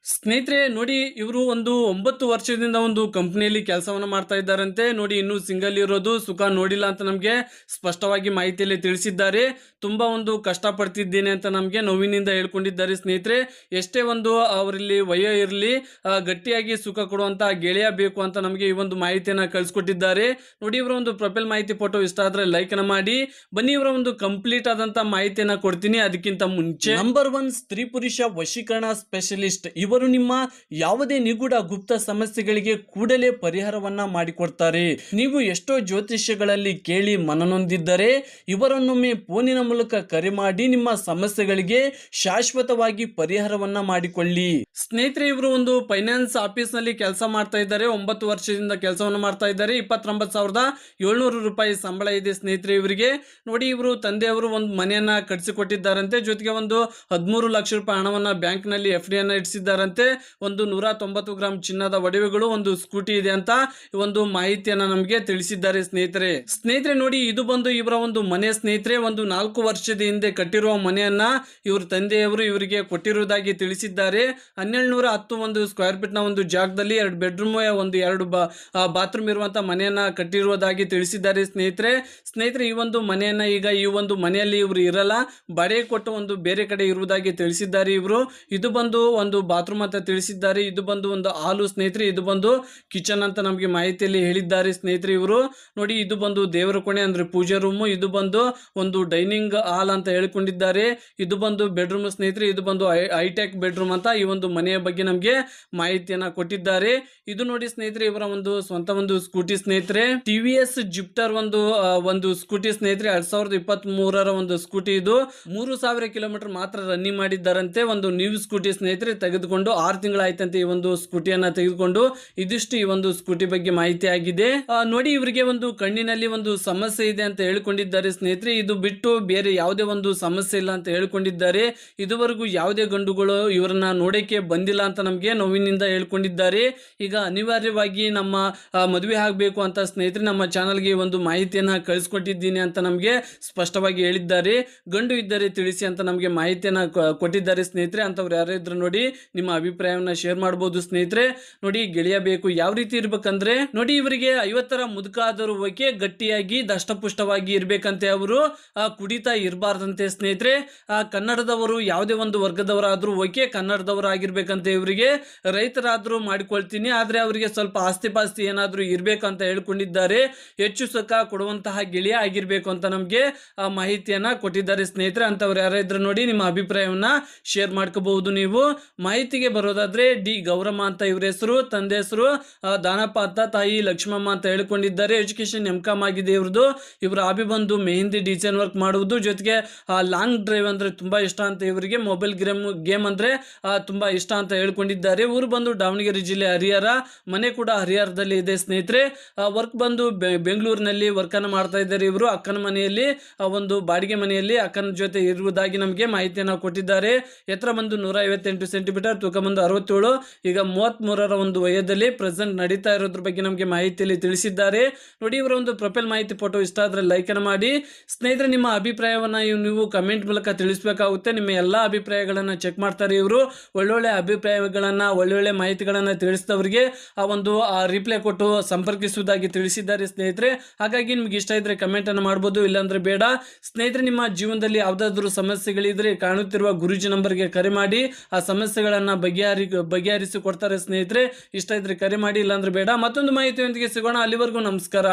ಸ್ನೇಹಿತರೆ ನೋಡಿ, ಇವರು ಒಂದು 9 ವರ್ಷದಿಂದ ಒಂದು ಕಂಪನಿಯಲ್ಲಿ ಕೆಲಸವನ್ನ ಮಾಡ್ತಾ ಇದ್ದಾರಂತೆ. ನೋಡಿ, ಇನ್ನೂ ಸಿಂಗಲ್ ಇರೋದು, ಸುಖ ನೋಡಿಲ್ಲ ಅಂತ ನಮಗೆ ಸ್ಪಷ್ಟವಾಗಿ ಮಾಹಿತಿಯಲ್ಲಿ ತಿಳಿಸಿದ್ದಾರೆ. ತುಂಬಾ ಒಂದು ಕಷ್ಟಪಡ್ತಿದ್ದೇನೆ ಅಂತ ನಮಗೆ ನೋವಿನಿಂದ ಹೇಳ್ಕೊಂಡಿದ್ದಾರೆ. ಸ್ನೇಹಿತರೆ, ಎಷ್ಟೇ ಒಂದು ಅವರಲ್ಲಿ ವಯ ಇರಲಿ, ಗಟ್ಟಿಯಾಗಿ ಸುಖ ಕೊಡುವಂತ ಗೆಳೆಯ ಬೇಕು ಅಂತ ನಮಗೆ ಈ ಒಂದು ಮಾಹಿತಿಯನ್ನ ಕಳಿಸ್ಕೊಟ್ಟಿದ್ದಾರೆ. ನೋಡಿ, ಇವರ ಒಂದು ಪ್ರೊಫೈಲ್ ಮಾಹಿತಿ ಫೋಟೋ ಇಷ್ಟ ಆದ್ರೆ ಲೈಕ್ ಅನ್ನ ಮಾಡಿ. ಬನ್ನಿ, ಇವರ ಒಂದು ಕಂಪ್ಲೀಟ್ ಆದಂತ ಮಾಹಿತಿಯನ್ನ ಕೊಡ್ತೀನಿ. ಅದಕ್ಕಿಂತ ಮುಂಚೆ ನಂಬರ್ 1 ಸ್ತ್ರೀ ಪುರುಷ ವಶೀಕರಣ ಸ್ಪೆಷಲಿಸ್ಟ್. ಇವರು ನಿಮ್ಮ ಯಾವುದೇ ನಿಗೂಢ ಗುಪ್ತ ಸಮಸ್ಯೆಗಳಿಗೆ ಕೂಡಲೇ ಪರಿಹಾರವನ್ನ ಮಾಡಿಕೊಡ್ತಾರೆ. ನೀವು ಎಷ್ಟೋ ಜ್ಯೋತಿಷ್ಯಗಳಲ್ಲಿ ಕೇಳಿ ಮನನೊಂದಿದ್ದರೆ ಇವರನ್ನೊಮ್ಮೆ ಫೋನಿನ ಮೂಲಕ ಕರೆ ಮಾಡಿ ನಿಮ್ಮ ಸಮಸ್ಯೆಗಳಿಗೆ ಶಾಶ್ವತವಾಗಿ ಪರಿಹಾರವನ್ನ ಮಾಡಿಕೊಳ್ಳಿ. ಸ್ನೇಹಿತರೆ, ಇವರು ಒಂದು ಫೈನಾನ್ಸ್ ಆಫೀಸ್ ನಲ್ಲಿ ಕೆಲಸ ಮಾಡ್ತಾ ಇದ್ದಾರೆ. 9 ವರ್ಷದಿಂದ ಕೆಲಸವನ್ನು ಮಾಡ್ತಾ ಇದ್ದಾರೆ. 29,700 ರೂಪಾಯಿ ಸಂಬಳ ಇದೆ ಸ್ನೇಹಿತರೆ ಇವರಿಗೆ. ನೋಡಿ, ಇವರು ತಂದೆಯವರು ಒಂದು ಮನೆಯನ್ನ ಕಟ್ಟಿಸಿಕೊಟ್ಟಿದ್ದಾರಂತೆ. ಜೊತೆಗೆ ಒಂದು 13 ಲಕ್ಷ ರೂಪಾಯಿ ಹಣವನ್ನ ಬ್ಯಾಂಕ್ ನಲ್ಲಿ ಎಫ್ ಡಿ ಅನ್ನ ಇಡಿಸಿದ್ದಾರಂತೆ. ಒಂದು 190 ಗ್ರಾಂ ಚಿನ್ನದ ಒಡವೆಗಳು, ಒಂದು ಸ್ಕೂಟಿ ಇದೆ ಅಂತ ಒಂದು ಮಾಹಿತಿಯನ್ನ ನಮಗೆ ತಿಳಿಸಿದ್ದಾರೆ ಸ್ನೇಹಿತರೆ ನೋಡಿ, ಇದು ಬಂದು ಇವರ ಒಂದು ಮನೆ ಸ್ನೇಹಿತರೆ. ಒಂದು 4 ವರ್ಷದ ಹಿಂದೆ ಕಟ್ಟಿರುವ ಮನೆಯನ್ನ ಇವ್ರ ತಂದೆಯವರು ಇವರಿಗೆ ಕೊಟ್ಟಿರುವುದಾಗಿ ತಿಳಿಸಿದ್ದಾರೆ. 1210 ಒಂದು ಸ್ಕ್ವೇರ್ ಫೀಟ್ ನ ಒಂದು ಜಾಗದಲ್ಲಿ 2 ಬೆಡ್ರೂಮ್, ಒಂದು 2 ಬಾತ್ರೂಮ್ ಇರುವಂತ ಮನೆಯನ್ನ ಕಟ್ಟಿರುವುದಾಗಿ ತಿಳಿಸಿದ್ದಾರೆ ಸ್ನೇಹಿತರೆ ಈ ಒಂದು ಮನೆಯನ್ನ ಈಗ ಈ ಒಂದು ಮನೆಯಲ್ಲಿ ಇವರು ಇರಲ್ಲ, ಬಾಡಿಗೆ ಕೊಟ್ಟು ಒಂದು ಬೇರೆ ಕಡೆ ಇರುವುದಾಗಿ ತಿಳಿಸಿದ್ದಾರೆ ಇವರು. ಇದು ಬಂದು ಒಂದು ಬಾತ್ರೂಮ್ ಅಂತ ತಿಳಿಸಿದ್ದಾರೆ. ಇದು ಬಂದು ಒಂದು ಹಾಲು ಸ್ನೇಹಿತರೆ. ಇದು ಬಂದು ಕಿಚನ್ ಅಂತ ನಮಗೆ ಮಾಹಿತಿಯಲ್ಲಿ ಹೇಳಿದ್ದಾರೆ ಸ್ನೇಹಿತರೆ ಇವರು. ನೋಡಿ, ಇದು ಬಂದು ದೇವರ ಕೋಣೆ ಅಂದ್ರೆ ಪೂಜಾ ರೂಮ್. ಇದು ಬಂದು ಒಂದು ಡೈನಿಂಗ್ ಹಾಲ್ ಅಂತ ಹೇಳಿಕೊಂಡಿದ್ದಾರೆ. ಇದು ಬಂದು ಬೆಡ್ರೂಮ್ ಸ್ನೇಹಿತರೆ. ಇದು ಬಂದು ಹೈಟೆಕ್ ಬೆಡ್ರೂಮ್ ಅಂತ ಈ ಒಂದು ಮನೆಯ ಬಗ್ಗೆ ನಮಗೆ ಮಾಹಿತಿಯನ್ನ ಕೊಟ್ಟಿದ್ದಾರೆ. ಇದು ನೋಡಿ ಸ್ನೇಹಿತರೆ, ಇವರ ಒಂದು ಸ್ವಂತ ಒಂದು ಸ್ಕೂಟಿ ಸ್ನೇಹಿತರೆ. ಟಿವಿಎಸ್ ಜಿಪ್ಟರ್ ಒಂದು ಸ್ಕೂಟಿ ಸ್ನೇಹಿತರೆ. 2023ರ ಒಂದು ಸ್ಕೂಟಿ. ಇದು 3000 ಕಿಲೋಮೀಟರ್ ಮಾತ್ರ ರನ್ನಿಂಗ್ ಮಾಡಿದ್ದಾರಂತೆ. ಒಂದು ನ್ಯೂ ಸ್ಕೂಟಿ ಸ್ನೇಹಿತರೆ. ತೆಗೆದುಕೊಂಡು 6 ತಿಂಗಳಾಯ್ತಂತೆ ಈ ಒಂದು ಸ್ಕೂಟಿಯನ್ನ ತೆಗೆದುಕೊಂಡು. ಇದಿಷ್ಟು ಈ ಒಂದು ಸ್ಕೂಟಿ ಬಗ್ಗೆ ಮಾಹಿತಿ ಆಗಿದೆ. ನೋಡಿ, ಇವರಿಗೆ ಒಂದು ಕಣ್ಣಿನಲ್ಲಿ ಒಂದು ಸಮಸ್ಯೆ ಇದೆ ಅಂತ ಹೇಳಿಕೊಂಡಿದ್ದಾರೆ ಸ್ನೇಹಿತರೆ. ಇದು ಬಿಟ್ಟು ಬೇರೆ ಯಾವುದೇ ಒಂದು ಸಮಸ್ಯೆ ಇಲ್ಲ ಅಂತ ಹೇಳಿಕೊಂಡಿದ್ದಾರೆ. ಇದುವರೆಗೂ ಯಾವುದೇ ಗಂಡುಗಳು ಇವರನ್ನ ನೋಡಕ್ಕೆ ಬಂದಿಲ್ಲ ಅಂತ ನಮಗೆ ನೋವಿನಿಂದ ಹೇಳ್ಕೊಂಡಿದ್ದಾರೆ. ಈಗ ಅನಿವಾರ್ಯವಾಗಿ ನಮ್ಮ ಮದುವೆ ಆಗಬೇಕು ಅಂತ ಸ್ನೇಹಿತರೆ ನಮ್ಮ ಚಾನಲ್ಗೆ ಒಂದು ಮಾಹಿತಿಯನ್ನ ಕಳಿಸ್ಕೊಟ್ಟಿದ್ದೀನಿ ಅಂತ ನಮಗೆ ಸ್ಪಷ್ಟವಾಗಿ ಹೇಳಿದ್ದಾರೆ. ಗಂಡು ಇದ್ದರೆ ತಿಳಿಸಿ ಅಂತ ನಮಗೆ ಮಾಹಿತಿಯನ್ನ ಕೊಟ್ಟಿದ್ದಾರೆ ಸ್ನೇಹಿತರೆ. ಅಂತವ್ರು ಯಾರು ಇದ್ರು ನೋಡಿ, ನಿಮ್ಮ ಅಭಿಪ್ರಾಯವನ್ನ ಶೇರ್ ಮಾಡಬಹುದು ಸ್ನೇಹಿತರೆ. ನೋಡಿ, ಗೆಳೆಯ ಬೇಕು ಯಾವ ರೀತಿ ಇರ್ಬೇಕಂದ್ರೆ, ನೋಡಿ, ಇವರಿಗೆ 50ರ ಮುದುಕ ಆದರೂ ಓಕೆ, ಗಟ್ಟಿಯಾಗಿ ದಷ್ಟಪುಷ್ಟವಾಗಿ ಇರ್ಬೇಕಂತೆ. ಅವರು ಕುಡಿತಾ ಇರಬಾರ್ದಂತೆ ಸ್ನೇಹಿತರೆ. ಕನ್ನಡದವರು ಯಾವುದೇ ಒಂದು ವರ್ಗದವರಾದ್ರೂ ಓಕೆ, ಕನ್ನಡದವರು ಆಗಿರ್ಬೇಕಂತೆ. ಇವರಿಗೆ ರೈತರಾದ್ರೂ ಮಾಡಿಕೊಳ್ತೀನಿ, ಆದ್ರೆ ಅವರಿಗೆ ಸ್ವಲ್ಪ ಆಸ್ತಿ ಪಾಸ್ತಿ ಏನಾದ್ರೂ ಇರ್ಬೇಕಂತ ಹೇಳ್ಕೊಂಡಿದ್ದಾರೆ. ಹೆಚ್ಚು ಸುಖ ಕೊಡುವಂತಹ ಗೆಳೆಯ ಆಗಿರ್ಬೇಕು ಅಂತ ನಮ್ಗೆ ಮಾಹಿತಿಯನ್ನ ಕೊಟ್ಟಿದ್ದಾರೆ ಸ್ನೇಹಿತರೆ. ಅಂತವ್ರು ಯಾರಿದ್ರು ನೋಡಿ, ನಿಮ್ಮ ಅಭಿಪ್ರಾಯವನ್ನ ಶೇರ್ ಮಾಡ್ಕೋಬಹುದು ನೀವು. ಮಾಹಿತಿಗೆ ಬರೋದಾದ್ರೆ ಡಿ ಗೌರಮ್ಮ ಅಂತ ಇವ್ರ ಹೆಸರು. ತಂದೆ ಹೆಸರು ದಾನಪ್ಪ ಅಂತ, ತಾಯಿ ಲಕ್ಷ್ಮಮ್ಮ ಅಂತ ಹೇಳ್ಕೊಂಡಿದ್ದಾರೆ. ಎಜುಕೇಶನ್ ಎಂ.ಕಾಮ್ ಆಗಿದೆ ಇವ್ರದ್ದು. ಇವರ ಹಾಬಿ ಬಂದು ಮೆಹಂದಿ ಡಿಸೈನ್ ವರ್ಕ್ ಮಾಡುವುದು, ಜೊತೆಗೆ ಲಾಂಗ್ ಡ್ರೈವ್ ಅಂದ್ರೆ ತುಂಬಾ ಇಷ್ಟ ಅಂತ ಇವರಿಗೆ. ಮೊಬೈಲ್ ಗೇಮ್ ಅಂದ್ರೆ ತುಂಬಾ ಇಷ್ಟ ಅಂತ ಹೇಳ್ಕೊಂಡಿದ್ದಾರೆ. ಊರು ಬಂದು ದಾವಣಗೆರೆ ಜಿಲ್ಲೆ ಹರಿಹರ. ಮನೆ ಕೂಡ ಹರಿಹರದಲ್ಲಿ ಇದೆ ಸ್ನೇಹಿತರೆ. ವರ್ಕ್ ಬಂದು ಬೆಂಗಳೂರಿನಲ್ಲಿ ವರ್ಕ್ ಅನ್ನು ಮಾಡ್ತಾ ಇದ್ದಾರೆ ಇವರು. ಅಕ್ಕನ ಮನೆಯಲ್ಲಿ ಒಂದು ಬಾಡಿಗೆ ಮನೆಯಲ್ಲಿ ಅಕ್ಕನ ಜೊತೆ ಇರುವುದಾಗಿ ನಮಗೆ ಮಾಹಿತಿಯನ್ನು ಕೊಟ್ಟಿದ್ದಾರೆ. ಎತ್ತರ ಬಂದು 158 ಸೆಂಟಿಮೀಟರ್, ತೂಕ ಬಂದು 67. ಈಗ 33ರ ಒಂದು ವಯದಲ್ಲಿ ಪ್ರೆಸೆಂಟ್ ನಡೀತಾ ಇರೋದ್ರ ಬಗ್ಗೆ ನಮಗೆ ಮಾಹಿತಿಯಲ್ಲಿ ತಿಳಿಸಿದ್ದಾರೆ. ನೋಡಿ, ಇವರ ಒಂದು ಪ್ರೊಫೈಲ್ ಮಾಹಿತಿ ಫೋಟೋ ಇಷ್ಟ ಆದ್ರೆ ಲೈಕ್ ಅನ್ನು ಮಾಡಿ ಸ್ನೇಹಿತರೆ. ನಿಮ್ಮ ಅಭಿಪ್ರಾಯವನ್ನ ನೀವು ಕಮೆಂಟ್ ಮೂಲಕ ತಿಳಿಸಬೇಕಾಗುತ್ತೆ. ನಿಮ್ಮ ಎಲ್ಲಾ ಅಭಿಪ್ರಾಯಗಳನ್ನ ಚೆಕ್ ಮಾಡ್ತಾರೆ ಇವರು. ಒಳ್ಳೊಳ್ಳೆ ಅಭಿಪ್ರಾಯಗಳನ್ನ, ಒಳ್ಳೊಳ್ಳೆ ಮಾಹಿತಿಗಳನ್ನ ತಿಳಿಸಿದವರಿಗೆ ಒಂದು ರಿಪ್ಲೈ ಕೊಟ್ಟು ಸಂಪರ್ಕಿಸುವುದಾಗಿ ತಿಳಿಸಿದ್ದಾರೆ ಸ್ನೇಹಿತರೆ. ಹಾಗಾಗಿ ನಿಮ್ಗೆ ಇಷ್ಟ ಇದ್ರೆ ಕಮೆಂಟ್ ಅನ್ನು ಮಾಡಬಹುದು, ಇಲ್ಲಾಂದ್ರೆ ಬೇಡ ಸ್ನೇಹಿತರೆ. ನಿಮ್ಮ ಜೀವನದಲ್ಲಿ ಯಾವ್ದಾದ್ರು ಸಮಸ್ಯೆಗಳಿದ್ರೆ ಕಾಣುತ್ತಿರುವ ಗುರೂಜಿ ನಂಬರ್ಗೆ ಕರೆ ಮಾಡಿ ಆ ಸಮಸ್ಯೆಗಳನ್ನ ಬಗೆಹರಿಸಿ ಕೊಡ್ತಾರೆ ಸ್ನೇಹಿತರೆ. ಇಷ್ಟ ಇದ್ರೆ ಕರೆ ಮಾಡಿ, ಇಲ್ಲಾಂದ್ರೆ ಬೇಡ. ಮತ್ತೊಂದು ಮಾಹಿತಿಯೊಂದಿಗೆ ಸಿಗೋಣ. ಅಲ್ಲಿವರೆಗೂ ನಮಸ್ಕಾರ.